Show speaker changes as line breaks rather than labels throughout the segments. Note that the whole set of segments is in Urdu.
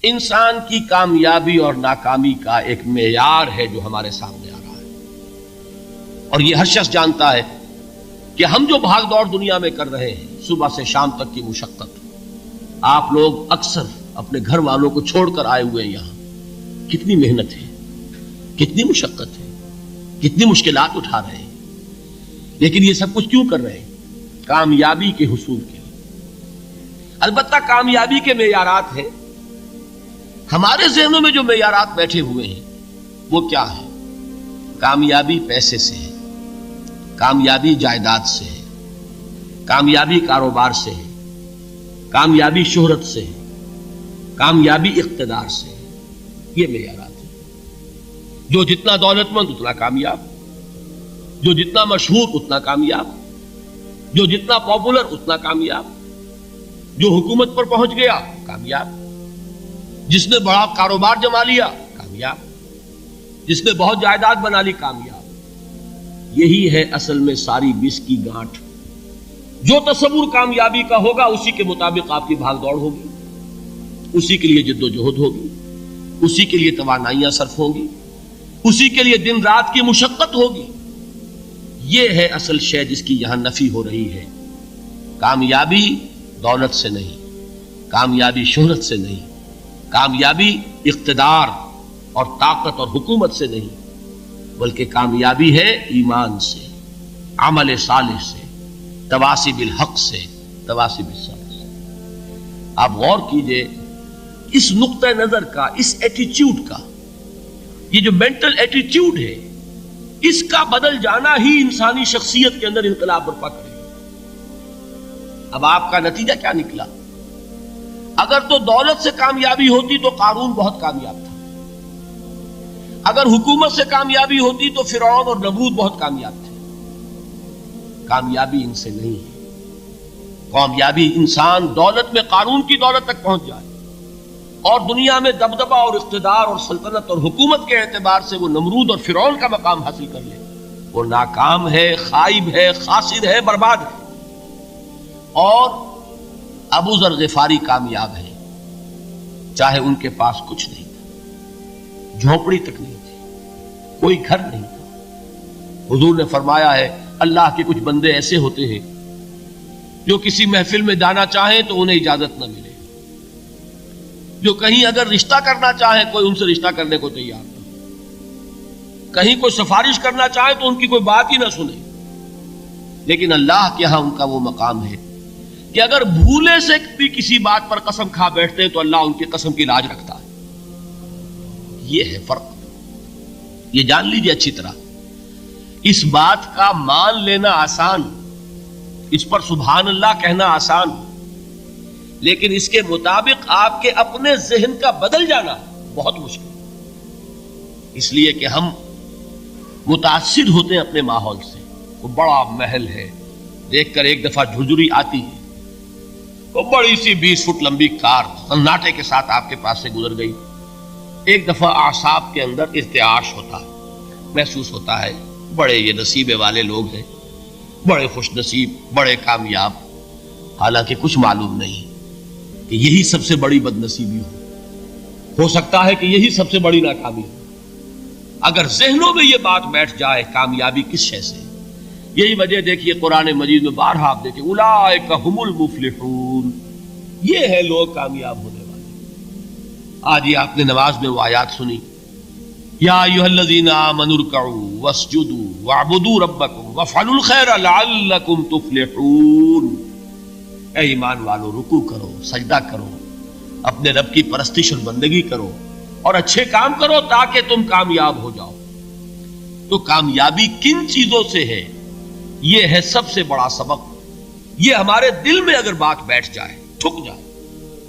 انسان کی کامیابی اور ناکامی کا ایک معیار ہے جو ہمارے سامنے آ رہا ہے، اور یہ ہر شخص جانتا ہے کہ ہم جو بھاگ دوڑ دنیا میں کر رہے ہیں، صبح سے شام تک کی مشقت، آپ لوگ اکثر اپنے گھر والوں کو چھوڑ کر آئے ہوئے ہیں یہاں، کتنی محنت ہے، کتنی مشقت ہے، کتنی مشکلات اٹھا رہے ہیں، لیکن یہ سب کچھ کیوں کر رہے ہیں؟ کامیابی کے حصول کے لیے۔ البتہ کامیابی کے معیارات ہیں، ہمارے ذہنوں میں جو معیارات بیٹھے ہوئے ہیں وہ کیا ہے؟ کامیابی پیسے سے ہے، کامیابی جائیداد سے ہے، کامیابی کاروبار سے ہے، کامیابی شہرت سے ہے، کامیابی اقتدار سے ہے۔ یہ معیارات ہیں۔ جو جتنا دولت مند اتنا کامیاب، جو جتنا مشہور اتنا کامیاب، جو جتنا پاپولر اتنا کامیاب، جو حکومت پر پہنچ گیا کامیاب، جس نے بڑا کاروبار جما لیا کامیاب، جس نے بہت جائیداد بنا لی کامیاب۔ یہی ہے اصل میں ساری بس کی گانٹھ۔ جو تصور کامیابی کا ہوگا اسی کے مطابق آپ کی بھاگ دوڑ ہوگی، اسی کے لیے جد و جہد ہوگی، اسی کے لیے توانائیاں صرف ہوں گی، اسی کے لیے دن رات کی مشقت ہوگی۔ یہ ہے اصل شے جس کی یہاں نفی ہو رہی ہے۔ کامیابی دولت سے نہیں، کامیابی شہرت سے نہیں، کامیابی اقتدار اور طاقت اور حکومت سے نہیں، بلکہ کامیابی ہے ایمان سے، عمل صالح سے، تواصی بالحق سے، تواصی بالصبر سے۔ آپ غور کیجئے اس نقطہ نظر کا، اس ایٹیچیوڈ کا، یہ جو مینٹل ایٹیچیوڈ ہے، اس کا بدل جانا ہی انسانی شخصیت کے اندر انقلاب برپا کرے گا۔ اب آپ کا نتیجہ کیا نکلا؟ اگر تو دولت سے کامیابی ہوتی تو قارون بہت کامیاب تھا، اگر حکومت سے کامیابی ہوتی تو فرعون اور نمرود بہت کامیاب تھے۔ کامیابی ان سے نہیں ہے۔ کامیابی انسان دولت میں قارون کی دولت تک پہنچ جائے اور دنیا میں دبدبہ اور اقتدار اور سلطنت اور حکومت کے اعتبار سے وہ نمرود اور فرعون کا مقام حاصل کر لے، وہ ناکام ہے، خائب ہے، خاسر ہے، برباد ہے۔ اور ابو ذر غفاری کامیاب ہے، چاہے ان کے پاس کچھ نہیں تھا، جھونپڑی تک نہیں تھی، کوئی گھر نہیں تھا۔ حضور نے فرمایا ہے اللہ کے کچھ بندے ایسے ہوتے ہیں جو کسی محفل میں جانا چاہیں تو انہیں اجازت نہ ملے، جو کہیں اگر رشتہ کرنا چاہیں کوئی ان سے رشتہ کرنے کو تیار نہ، کہیں کوئی سفارش کرنا چاہے تو ان کی کوئی بات ہی نہ سنے۔ لیکن اللہ کے ہاں ان کا وہ مقام ہے کہ اگر بھولے سے بھی کسی بات پر قسم کھا بیٹھتے ہیں تو اللہ ان کی قسم کی لاج رکھتا ہے۔ یہ ہے فرق، یہ جان لیجیے اچھی طرح۔ اس بات کا مان لینا آسان، اس پر سبحان اللہ کہنا آسان، لیکن اس کے مطابق آپ کے اپنے ذہن کا بدل جانا بہت مشکل، اس لیے کہ ہم متاثر ہوتے ہیں اپنے ماحول سے۔ وہ بڑا محل ہے، دیکھ کر ایک دفعہ جھرجھری آتی ہے، وہ بڑی سی 20 فٹ لمبی کار سناٹے کے ساتھ آپ کے پاس سے گزر گئی، ایک دفعہ اعصاب کے اندر ارتعاش ہوتا ہے، محسوس ہوتا ہے بڑے یہ نصیبے والے لوگ ہیں، بڑے خوش نصیب، بڑے کامیاب، حالانکہ کچھ معلوم نہیں کہ یہی سب سے بڑی بد نصیبی ہو سکتا ہے کہ یہی سب سے بڑی ناکامی ہو۔ اگر ذہنوں میں یہ بات بیٹھ جائے کامیابی کس شے سے، یہی وجہ دیکھیے قرآن مجید میں بارہا آپ دیکھیں اولئک هم المفلحون، یہ ہے لوگ کامیاب ہونے والے۔ آج یہ آپ نے نماز میں وہ آیات سنی، یا ایھا الذین آمنوا ارکعوا واسجدوا واعبدوا ربکم وافعلوا الخیر لعلکم تفلحون۔ اے ایمان والو، رکوع کرو، سجدہ کرو، اپنے رب کی پرستش اور بندگی کرو اور اچھے کام کرو تاکہ تم کامیاب ہو جاؤ۔ تو کامیابی کن چیزوں سے ہے؟ یہ ہے سب سے بڑا سبق۔ یہ ہمارے دل میں اگر بات بیٹھ جائے، ٹھک جائے،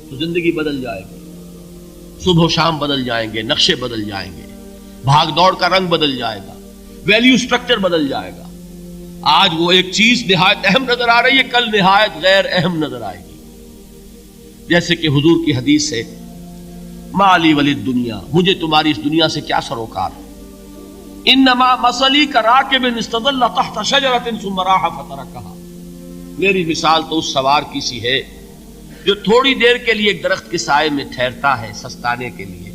تو زندگی بدل جائے گی، صبح و شام بدل جائیں گے، نقشے بدل جائیں گے، بھاگ دوڑ کا رنگ بدل جائے گا، ویلیو سٹرکچر بدل جائے گا۔ آج وہ ایک چیز نہایت اہم نظر آ رہی ہے، کل نہایت غیر اہم نظر آئے گی۔ جیسے کہ حضور کی حدیث ہے مالی ولد دنیا، مجھے تمہاری اس دنیا سے کیا سروکار ہے، انما مثلی کراکب استظل تحت شجرۃ ثم راح فترکھا، میری مثال تو اس سوار کی سی ہے جو تھوڑی دیر کے لیے ایک درخت کے سائے میں ٹھہرتا ہے سستانے کے لیے،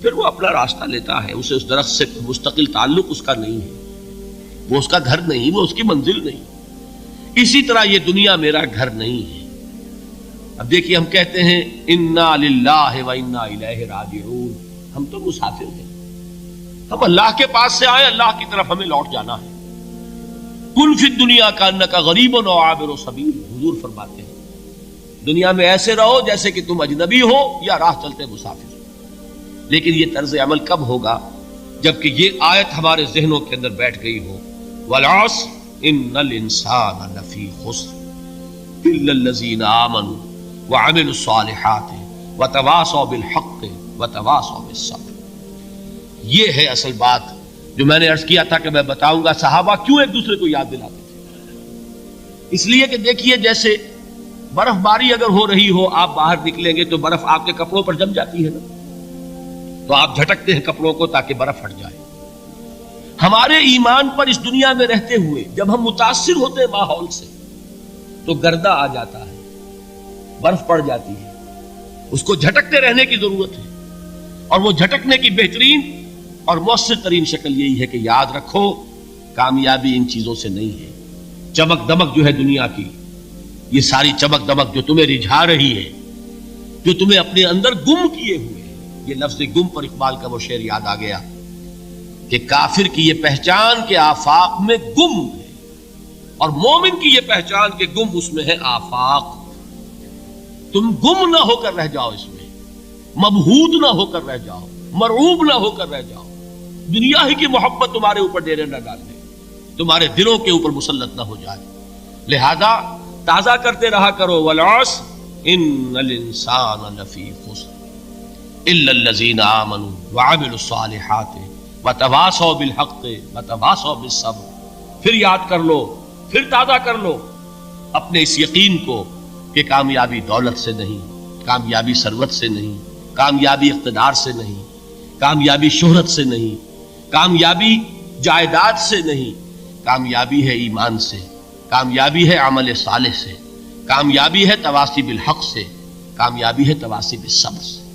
پھر وہ اپنا راستہ لیتا ہے، اسے اس درخت سے مستقل تعلق اس کا نہیں ہے، وہ اس کا گھر نہیں، وہ اس کی منزل نہیں۔ اسی طرح یہ دنیا میرا گھر نہیں ہے۔ اب دیکھیے ہم کہتے ہیں انا للہ و انا الیہ راجعون، ہم تو مسافر ہیں، ہم اللہ کے پاس سے آئے، اللہ کی طرف ہمیں لوٹ جانا ہے۔ کن فی الدنیا کانک غریب و عابر سبیل، حضور فرماتے ہیں دنیا میں ایسے رہو جیسے کہ تم اجنبی ہو یا راہ چلتے مسافر۔ لیکن یہ طرز عمل کب ہوگا؟ جبکہ یہ آیت ہمارے ذہنوں کے اندر بیٹھ گئی ہو، والعصر ان الانسان لفی خسر الا الذین آمنوا وعملوا الصالحات وتواصوا بالحق وتواصوا بالصبر۔ یہ ہے اصل بات جو میں نے عرض کیا تھا کہ میں بتاؤں گا صحابہ کیوں ایک دوسرے کو یاد دلاتے تھے۔ اس لیے کہ دیکھیے جیسے برف باری اگر ہو رہی ہو، آپ باہر نکلیں گے تو برف آپ کے کپڑوں پر جم جاتی ہے نا، تو آپ جھٹکتے ہیں کپڑوں کو تاکہ برف ہٹ جائے۔ ہمارے ایمان پر اس دنیا میں رہتے ہوئے جب ہم متاثر ہوتے ہیں ماحول سے تو گردہ آ جاتا ہے، برف پڑ جاتی ہے، اس کو جھٹکتے رہنے کی ضرورت ہے۔ اور وہ جھٹکنے کی بہترین اور مؤثر ترین شکل یہی ہے کہ یاد رکھو کامیابی ان چیزوں سے نہیں ہے۔ چمک دمک جو ہے دنیا کی، یہ ساری چمک دمک جو تمہیں رجھا رہی ہے، جو تمہیں اپنے اندر گم کیے ہوئے ہے، یہ لفظ گم پر اقبال کا وہ شعر یاد آ گیا کہ کافر کی یہ پہچان کے آفاق میں گم ہے، اور مومن کی یہ پہچان کے گم اس میں ہے آفاق۔ تم گم نہ ہو کر رہ جاؤ، اس میں مبہوت نہ ہو کر رہ جاؤ، مرعوب نہ ہو کر رہ جاؤ، دنیا ہی کی محبت تمہارے اوپر ڈیرے نہ ڈال دے، تمہارے دلوں کے اوپر مسلط نہ ہو جائے۔ لہذا تازہ کرتے رہا کرو، والعصر ان الانسان لفی خسر الا الذین آمنوا وعملوا الصالحات وتواصوا بالحق وتواصوا بالصبر۔ پھر یاد کر لو، پھر تازہ کر لو اپنے اس یقین کو کہ کامیابی دولت سے نہیں، کامیابی ثروت سے نہیں، کامیابی اقتدار سے نہیں، کامیابی شہرت سے نہیں، کامیابی جائیداد سے نہیں، کامیابی ہے ایمان سے، کامیابی ہے عمل صالح سے، کامیابی ہے تواصی بالحق سے، کامیابی ہے تواصی بالصبر سے۔